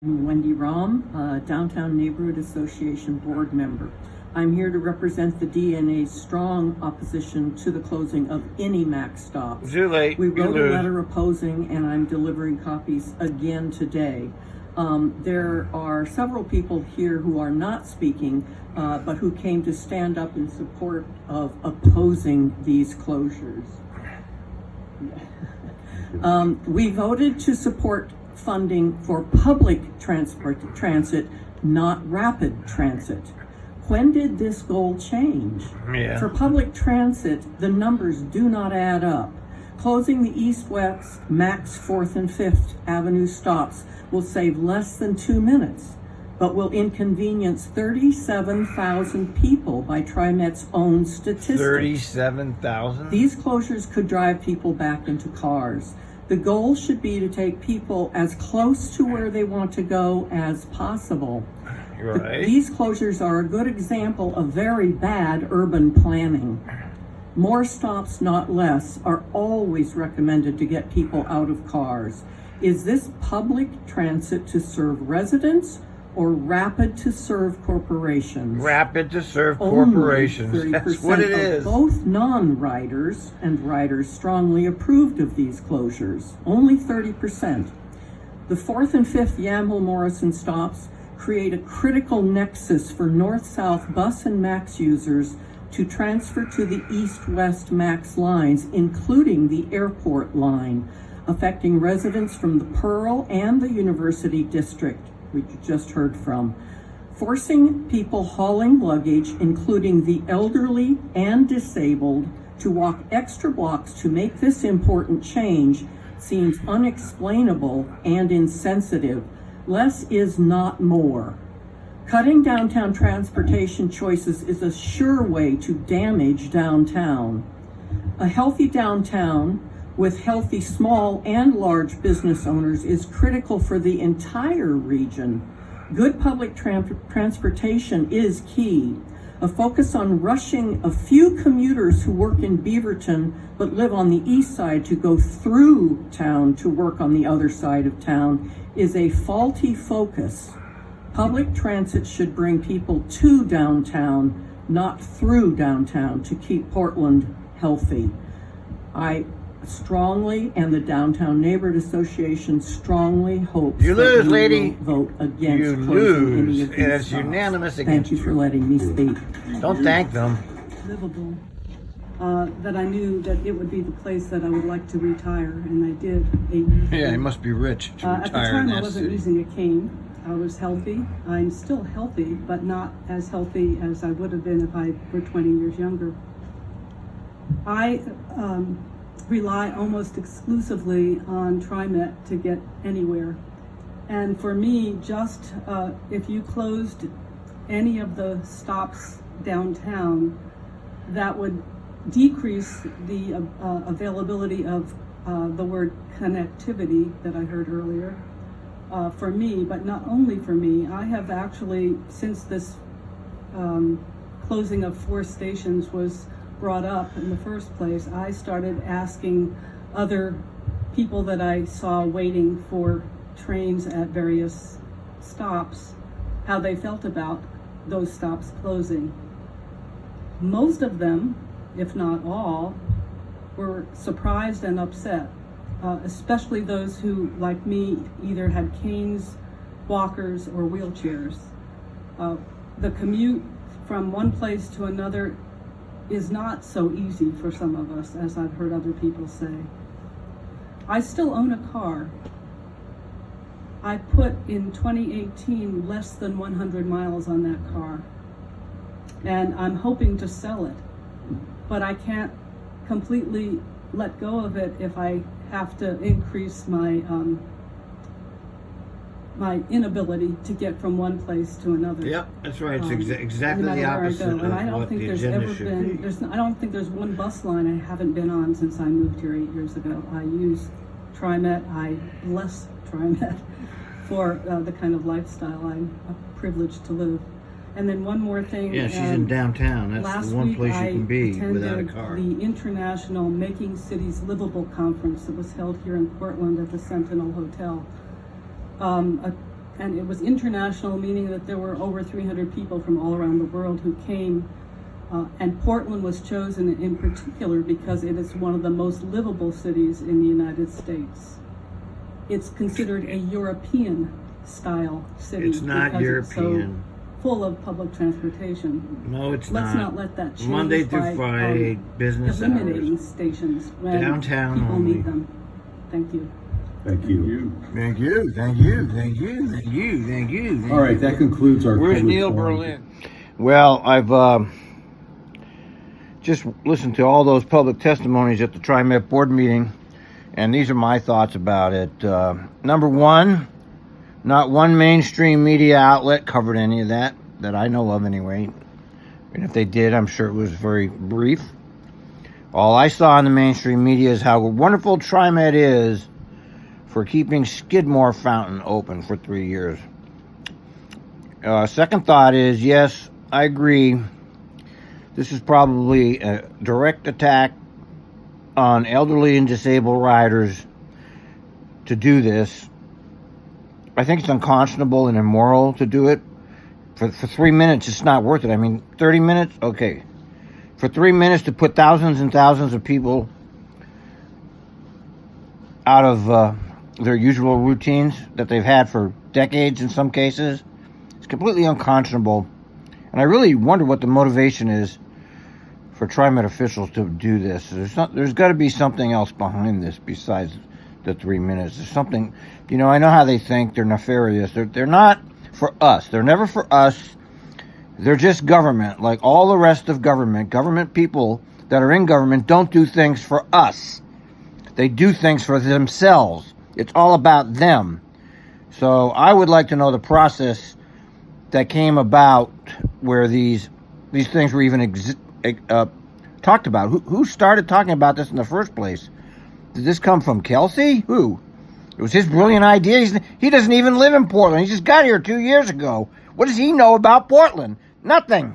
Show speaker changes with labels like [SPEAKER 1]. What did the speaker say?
[SPEAKER 1] I'm Wendy Rahm, Downtown Neighborhood Association board member. I'm here to represent the DNA's strong opposition to the closing of any MAX stops.
[SPEAKER 2] Too late.
[SPEAKER 1] We wrote a letter opposing, and I'm delivering copies again today. There are several people here who are not speaking, but who came to stand up in support of opposing these closures. We voted to support funding for public transit, not rapid transit. When did this goal change? For public transit, the numbers do not add up. Closing the East-West, Max 4th and 5th Avenue stops will save less than 2 minutes, but will inconvenience 37,000 people by Trimet's own statistics.
[SPEAKER 2] 37,000?
[SPEAKER 1] These closures could drive people back into cars. The goal should be to take people as close to where they want to go as possible.
[SPEAKER 2] Right.
[SPEAKER 1] These closures are a good example of very bad urban planning. More stops, not less, are always recommended to get people out of cars. Is this public transit to serve residents or rapid to serve corporations?
[SPEAKER 2] Rapid to serve corporations.
[SPEAKER 1] Only 30%
[SPEAKER 2] That's what it is.
[SPEAKER 1] Both non-riders and riders strongly approved of these closures. Only 30%. The 4th and 5th Yamhill Morrison stops create a critical nexus for north-south bus and MAX users to transfer to the east-west MAX lines, including the airport line, affecting residents from the Pearl and the University District, we just heard from. Forcing people hauling luggage, including the elderly and disabled, to walk extra blocks to make this important change seems unexplainable and insensitive. Less is not more. Cutting downtown transportation choices is a sure way to damage downtown. A healthy downtown with healthy small and large business owners is critical for the entire region. Good public transportation is key. A focus on rushing a few commuters who work in Beaverton but live on the east side to go through town to work on the other side of town is a faulty focus. Public transit should bring people to downtown, not through downtown, to keep Portland healthy. I strongly, and the Downtown Neighborhood Association strongly hopes
[SPEAKER 2] you lose,
[SPEAKER 1] that
[SPEAKER 2] lady.
[SPEAKER 1] Will vote against
[SPEAKER 2] you
[SPEAKER 1] closing
[SPEAKER 2] lose,
[SPEAKER 1] any of these
[SPEAKER 2] and it's
[SPEAKER 1] stops.
[SPEAKER 2] unanimous against
[SPEAKER 1] Thank you for letting me speak.
[SPEAKER 2] Don't thank them.
[SPEAKER 3] Livable, that I knew that it would be the place that I would like to retire, and I did 8 years ago.
[SPEAKER 2] Yeah, you must be rich to
[SPEAKER 3] At the
[SPEAKER 2] retire in
[SPEAKER 3] time, I
[SPEAKER 2] that
[SPEAKER 3] wasn't
[SPEAKER 2] city.
[SPEAKER 3] using a cane. I was healthy. I'm still healthy, but not as healthy as I would have been if I were 20 years younger. I rely almost exclusively on Trimet to get anywhere. And for me, just if you closed any of the stops downtown, that would decrease the availability of the word connectivity that I heard earlier for me, but not only for me. I have actually, since this closing of 4 stations was brought up in the first place, I started asking other people that I saw waiting for trains at various stops how they felt about those stops closing. Most of them, if not all, were surprised and upset, especially those who, like me, either had canes, walkers, or wheelchairs. The commute from one place to another is not so easy for some of us, as I've heard other people say. I still own a car. I put in 2018 less than 100 miles on that car, and I'm hoping to sell it, but I can't completely let go of it if I have to increase my my inability to get from one place to another.
[SPEAKER 2] Yep, that's right. It's exactly
[SPEAKER 3] no matter
[SPEAKER 2] the
[SPEAKER 3] where I
[SPEAKER 2] opposite
[SPEAKER 3] go.
[SPEAKER 2] of
[SPEAKER 3] And I don't
[SPEAKER 2] what
[SPEAKER 3] think
[SPEAKER 2] the
[SPEAKER 3] there's
[SPEAKER 2] agenda
[SPEAKER 3] ever
[SPEAKER 2] should
[SPEAKER 3] been,
[SPEAKER 2] be.
[SPEAKER 3] I don't think there's one bus line I haven't been on since I moved here 8 years ago. I use Trimet. I bless Trimet for the kind of lifestyle I'm privileged to live. And then one more thing.
[SPEAKER 2] Yeah, she's in downtown. That's
[SPEAKER 3] Last
[SPEAKER 2] the one
[SPEAKER 3] week
[SPEAKER 2] place you can be
[SPEAKER 3] I
[SPEAKER 2] without a
[SPEAKER 3] attended
[SPEAKER 2] car.
[SPEAKER 3] the International Making Cities Livable Conference that was held here in Portland at the Sentinel Hotel. A and it was international, meaning that there were over 300 people from all around the world who came. And Portland was chosen in particular because it is one of the most livable cities in the United States. It's considered a European-style city.
[SPEAKER 2] It's not
[SPEAKER 3] because
[SPEAKER 2] European.
[SPEAKER 3] It's so full of public transportation.
[SPEAKER 2] No, it's
[SPEAKER 3] Let's
[SPEAKER 2] not.
[SPEAKER 3] not let that change
[SPEAKER 2] Monday through
[SPEAKER 3] by,
[SPEAKER 2] Friday, business
[SPEAKER 3] eliminating
[SPEAKER 2] hours.
[SPEAKER 3] stations when
[SPEAKER 2] Downtown
[SPEAKER 3] people
[SPEAKER 2] only.
[SPEAKER 3] need them. Thank you.
[SPEAKER 4] Thank you.
[SPEAKER 2] Thank you, thank you, thank you, thank you, thank you.
[SPEAKER 4] All right, that concludes our.
[SPEAKER 2] Where's
[SPEAKER 4] public
[SPEAKER 2] Neil
[SPEAKER 4] forum.
[SPEAKER 2] Berlin? Well, I've just listened to all those public testimonies at the Trimet board meeting, and these are my thoughts about it. Number one, not one mainstream media outlet covered any of that I know of anyway. And if they did, I'm sure it was very brief. All I saw in the mainstream media is how wonderful Trimet is for keeping Skidmore Fountain open for 3 years. Second thought is, yes, I agree. This is probably a direct attack on elderly and disabled riders to do this. I think it's unconscionable and immoral to do it. For 3 minutes, it's not worth it. I mean, 30 minutes? Okay. For 3 minutes to put thousands and thousands of people out of their usual routines that they've had for decades in some cases, it's completely unconscionable. And I really wonder what the motivation is for Trimet officials to do this. There's got to be something else behind this besides the 3 minutes. There's something, I know how they think. They're nefarious. They're not for us. They're never for us. They're just government. Like all the rest of government. Government people that are in government don't do things for us. They do things for themselves. It's all about them. So I would like to know the process that came about where these things were even talked about. Who started talking about this in the first place? Did this come from Kelsey? Who? It was his brilliant idea. He doesn't even live in Portland. He just got here 2 years ago. What does he know about Portland? Nothing.